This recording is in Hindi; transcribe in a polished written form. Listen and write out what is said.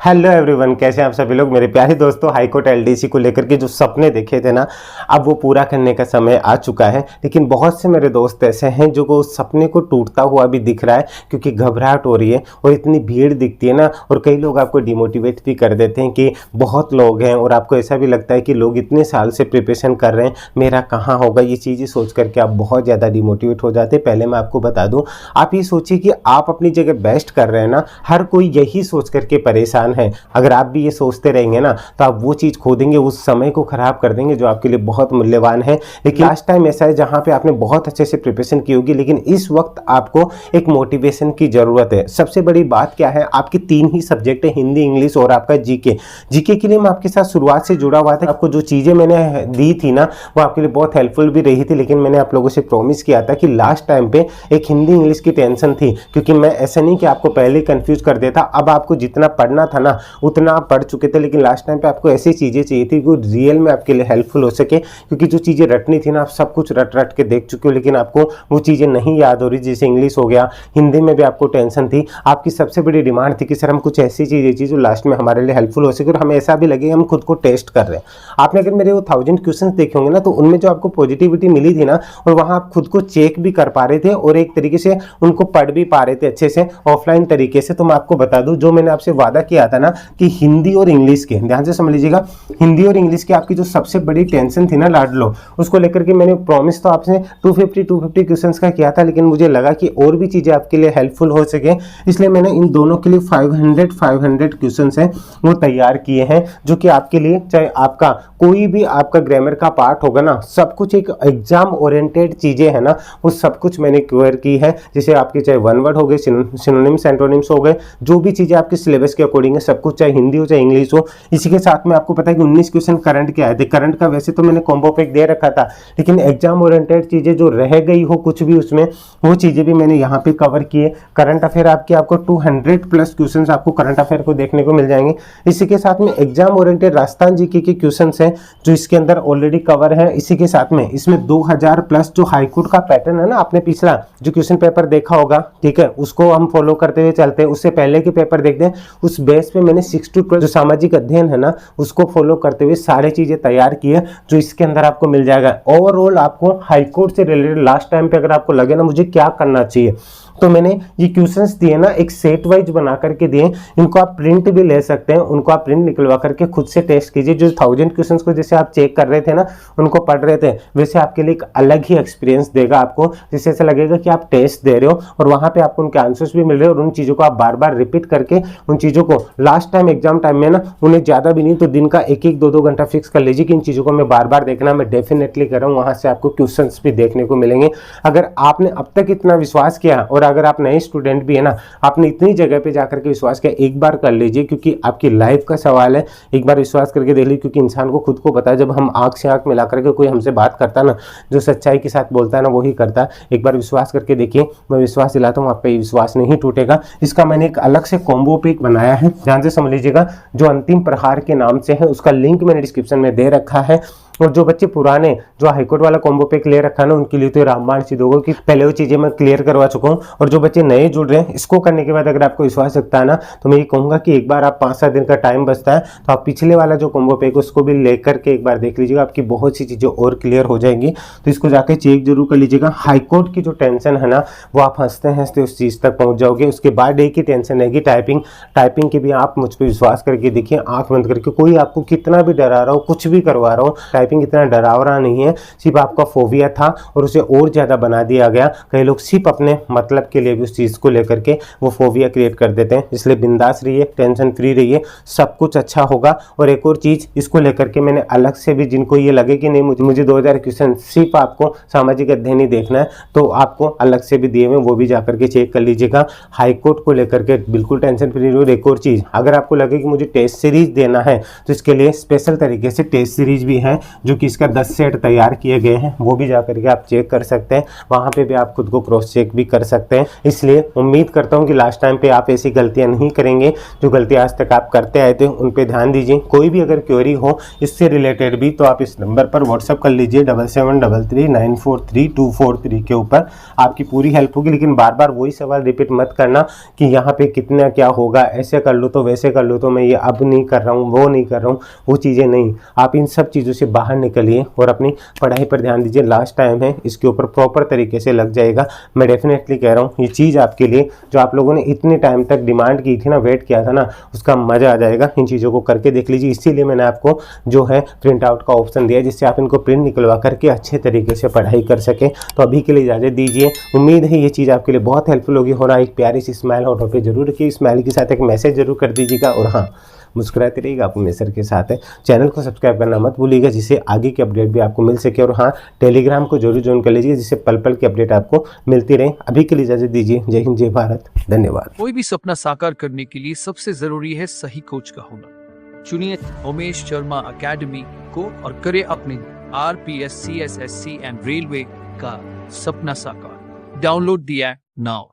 हेलो एवरीवन, कैसे हैं आप सभी लोग। मेरे प्यारे दोस्तों, हाईकोर्ट एलडीसी को लेकर के जो सपने देखे थे ना, अब वो पूरा करने का समय आ चुका है। लेकिन बहुत से मेरे दोस्त ऐसे हैं जो को उस सपने को टूटता हुआ भी दिख रहा है, क्योंकि घबराहट हो रही है और इतनी भीड़ दिखती है ना। और कई लोग आपको डिमोटिवेट भी कर देते हैं कि बहुत लोग हैं, और आपको ऐसा भी लगता है कि लोग इतने साल से प्रिपरेशन कर रहे हैं, मेरा कहाँ होगा। ये चीज़ें सोच करके आप बहुत ज़्यादा डिमोटिवेट हो जाते हैं। पहले मैं आपको बता दूँ, आप ये सोचिए कि आप अपनी जगह बेस्ट कर रहे हैं ना। हर कोई यही सोच करके परेशान है। अगर आप भी ये सोचते रहेंगे ना, तो आप वो चीज़ खो देंगे, उस समय को खराब कर देंगे जो आपके लिए बहुत मूल्यवान है। लेकिन लास्ट टाइम ऐसा है जहाँ पे आपने बहुत अच्छे से प्रिपरेशन की होगी, लेकिन इस वक्त आपको एक मोटिवेशन की ज़रूरत है। सबसे बड़ी बात क्या है, आपकी 3 ही सब्जेक्ट है, हिंदी, इंग्लिश और आपका जीके। जीके के लिए मैं आपके साथ शुरुआत से जुड़ा हुआ था। आपको जो चीज़ें मैंने दी थी ना, वो आपके लिए बहुत हेल्पफुल भी रही थी। लेकिन मैंने आप लोगों से प्रॉमिस किया था कि लास्ट टाइम पे एक हिंदी इंग्लिश की टेंशन थी, क्योंकि मैं ऐसा नहीं कि आपको पहले कंफ्यूज कर देता। अब आपको जितना पढ़ना था ना, उतना आप पढ़ चुके थे। लेकिन लास्ट टाइम पे आपको ऐसी चीज़ें चाहिए थी जो रियल में आपके लिए हेल्पफुल हो सके, क्योंकि जो चीज़ें रटनी थी ना, आप सब कुछ रट रट के देख चुके हो, लेकिन आपको वो चीज़ें नहीं याद हो रही। जैसे इंग्लिश हो गया, हिंदी में भी आपको टेंशन थी। आपकी सबसे बड़ी डिमांड थी कि सर हम कुछ ऐसी चीज़ें चाहिए जो लास्ट में हमारे लिए हेल्पफुल हो सके और हमें ऐसा भी लगे हम खुद को टेस्ट कर रहे हैं। आपने अगर मेरे वो 1000 क्वेश्चन देखे होंगे ना, तो उनमें जो आपको पॉजिटिविटी मिली थी ना, और वहाँ आप खुद को चेक भी कर पा रहे थे और एक तरीके से उनको पढ़ भी पा रहे थे अच्छे से ऑफलाइन तरीके से। तो मैं आपको बता दूं, जो मैंने आपसे वादा किया था ना कि हिंदी और इंग्लिश के, ध्यान से समझ लीजिएगा, हिंदी और इंग्लिश की आपकी जो सबसे बड़ी टेंशन थी ना लाडलो, उसको लेकर के मैंने प्रॉमिस तो आपसे 250 क्वेश्चंस का किया था। लेकिन मुझे लगा कि और भी चीज़ें आपके लिए हेल्पफुल हो सके, इसलिए मैंने इन दोनों के लिए 500 क्वेश्चंस हैं वो तैयार किए हैं, जो कि आपके लिए, चाहे आपका कोई भी आपका ग्रामर का पार्ट होगा ना, सब कुछ एक एग्जाम ओरिएंटेड चीज़ें हैं ना, वो सब कुछ मैंने कवर की है। जैसे आपके चाहे वन वर्ड हो गए, सिनोनिम्स एंटोनिम्स हो गए, जो भी चीज़ें आपके सिलेबस के अकॉर्डिंग है, सब कुछ, चाहे हिंदी हो चाहे इंग्लिश हो। इसी के साथ में आपको पता है कि 19 क्वेश्चन करंट के आए थे। करंट का वैसे तो मैंने कॉम्बो पैक दे रखा था, लेकिन एग्जाम ओरिएंटेड चीज़ें जो रह गई हो कुछ भी उसमें, वो चीज़ें भी मैंने यहाँ पे कवर किए। करंट अफेयर आपको 200+ क्वेश्चन आपको करंट अफेयर को देखने को मिल जाएंगे। इसी के साथ में एग्जाम ओरिएंटेड राजस्थान जीके के क्वेश्चन हैं जो इसके अंदर ऑलरेडी कवर है। इसी के साथ में इसमें 2000+ जो हाईकोर्ट का पैटर्न है ना, आपने पिछला जो क्वेश्चन पेपर देखा होगा, ठीक है, उसको हम फॉलो करते हुए चलते हैं। उससे पहले के पेपर देखते हैं, उस बेस पे मैंने 6 to 12 जो सामाजिक अध्ययन है ना, उसको फॉलो करते हुए सारी चीजें तैयार की है, जो इसके अंदर आपको मिल जाएगा। ओवरऑल आपको हाईकोर्ट से रिलेटेड लास्ट टाइम पे अगर आपको लगे ना मुझे क्या करना चाहिए, तो मैंने ये क्वेश्चंस दिए ना, एक सेट वाइज बना करके दिए। इनको आप प्रिंट भी ले सकते हैं, उनको आप प्रिंट निकलवा करके खुद से टेस्ट कीजिए। जो 1000 क्वेश्चंस को जैसे आप चेक कर रहे थे ना, उनको पढ़ रहे थे, वैसे आपके लिए एक अलग ही एक्सपीरियंस देगा आपको। जिससे ऐसा लगेगा कि आप टेस्ट दे रहे हो और वहां पे आपको उनके आंसर्स भी मिल रहे हैं, और उन चीजों को आप बार बार रिपीट करके उन चीजों को लास्ट टाइम एग्जाम टाइम में ना, उन्हें ज्यादा भी नहीं तो दिन का 1-1, 2-2 घंटा फिक्स कर लीजिए कि इन चीजों को मैं बार बार देखना। मैं डेफिनेटली कर रहा हूँ, वहां से आपको क्वेश्चन भी देखने को मिलेंगे। अगर आपने अब तक इतना विश्वास किया, और अगर आप नए स्टूडेंट भी है ना, आपने इतनी जगह पे जाकर के विश्वास किया, एक बार कर लीजिए, क्योंकि आपकी लाइफ का सवाल है। एक बार विश्वास करके देख लीजिए, क्योंकि इंसान को खुद को पता है, जब हम आंख से आंख मिला करके कोई हमसे बात करता है ना, जो सच्चाई के साथ बोलता है ना, वही करता है। एक बार विश्वास करके देखिए, मैं विश्वास दिलाता हूँ आप पे विश्वास नहीं टूटेगा। इसका मैंने एक अलग से कॉम्बो पैक बनाया है, ध्यान से समझ लीजिएगा, जो अंतिम प्रहार के नाम से है। उसका लिंक मैंने डिस्क्रिप्शन में दे रखा है। और जो बच्चे पुराने जो हाईकोर्ट वाला कॉम्बो पैक ले रखा है ना, उनके लिए तो रामबाण सिद्ध होगा कि पहले वो चीजें मैं क्लियर करवा चुका हूँ। और जो बच्चे नए जुड़ रहे हैं, इसको करने के बाद अगर आपको विश्वास रखता है ना, तो मैं ये कहूँगा कि एक बार आप 5-7 दिन का टाइम बचता है, तो आप पिछले वाला जो कॉम्बो पैक उसको भी लेकर के एक बार देख लीजिएगा, आपकी बहुत सी चीजें और क्लियर हो जाएंगी। तो इसको जाके चेक जरूर कर लीजिएगा। हाईकोर्ट की जो टेंशन है ना, वो आप हंसते हंसते उस चीज तक पहुंच जाओगे। उसके बाद एक ही टेंशन रहेगी टाइपिंग की भी। आप मुझ पर विश्वास करके देखिए, आंख बंद करके, कोई आपको कितना भी डरा रहा हो, कुछ भी करवा रहा हो, टाइपिंग इतना डरावना नहीं है। सिर्फ आपका फोबिया था और उसे और ज्यादा बना दिया गया। कई लोग सिर्फ अपने मतलब के लिए भी उस चीज को लेकर के वो फोबिया क्रिएट कर देते हैं। इसलिए बिंदास रहिए, टेंशन फ्री रहिए, सब कुछ अच्छा होगा। और एक और चीज इसको लेकर के मैंने अलग से भी, जिनको ये लगे कि नहीं मुझे 2000 क्वेश्चन सिर्फ आपको सामाजिक अध्ययन ही देखना है, तो आपको अलग से भी दिए हुए, वो भी जाकर के चेक कर लीजिएगा। हाईकोर्ट को लेकर के बिल्कुल टेंशन फ्री रहिए। एक और चीज, अगर आपको लगे कि मुझे टेस्ट सीरीज देना है, तो इसके लिए स्पेशल तरीके से टेस्ट सीरीज भी है, जो कि इसका 10 सेट तैयार किए गए हैं, वो भी जा करके आप चेक कर सकते हैं। वहाँ पे भी आप खुद को क्रॉस चेक भी कर सकते हैं। इसलिए उम्मीद करता हूँ कि लास्ट टाइम पे आप ऐसी गलतियाँ नहीं करेंगे जो गलती आज तक आप करते आए थे, उन पे ध्यान दीजिए। कोई भी अगर क्वेरी हो इससे रिलेटेड भी तो आप इस नंबर पर व्हाट्सअप कर लीजिए 7733943243 के ऊपर, आपकी पूरी हेल्प होगी। लेकिन बार बार वही सवाल रिपीट मत करना कि यहाँ पे कितना क्या होगा, ऐसे कर लो तो वैसे कर लो तो मैं ये अब नहीं कर रहा हूँ, वो नहीं कर रहा हूँ, वो चीज़ें नहीं। आप इन सब चीज़ों से बाहर निकलिए और अपनी पढ़ाई पर ध्यान दीजिए। लास्ट टाइम है, इसके ऊपर प्रॉपर तरीके से लग जाएगा। मैं डेफिनेटली कह रहा हूँ ये चीज़ आपके लिए, जो आप लोगों ने इतने टाइम तक डिमांड की थी ना, वेट किया था ना, उसका मज़ा आ जाएगा। इन चीज़ों को करके देख लीजिए। इसीलिए मैंने आपको जो है प्रिंट आउट का ऑप्शन दिया, जिससे आप इनको प्रिंट निकलवा करके अच्छे तरीके से पढ़ाई कर सकें। तो अभी के लिए इजाज़त दीजिए। उम्मीद है ये चीज़ आपके लिए बहुत हेल्पफुल होगी। होना एक प्यारी सी स्माइल होठों पे जरूर रखिए। स्माइल के साथ एक मैसेज जरूर कर दीजिएगा और हाँ, मुस्कुराते रहिएगा, आप हमेशा के साथ है। चैनल को सब्सक्राइब करना मत भूलिएगा, जिससे आगे की अपडेट भी आपको मिल सके। और हाँ, टेलीग्राम को जरूर ज्वाइन कर लीजिए, जिससे पल पल की अपडेट आपको मिलती रहे। अभी के लिए इजाजत दीजिए। जय हिंद, जय भारत, धन्यवाद। कोई भी सपना साकार करने के लिए सबसे जरूरी है सही कोच का होना। चुनिए उमेश शर्मा एकेडमी को और करे अपने RPS, CSSC एंड रेलवे का सपना साकार। Download the app now.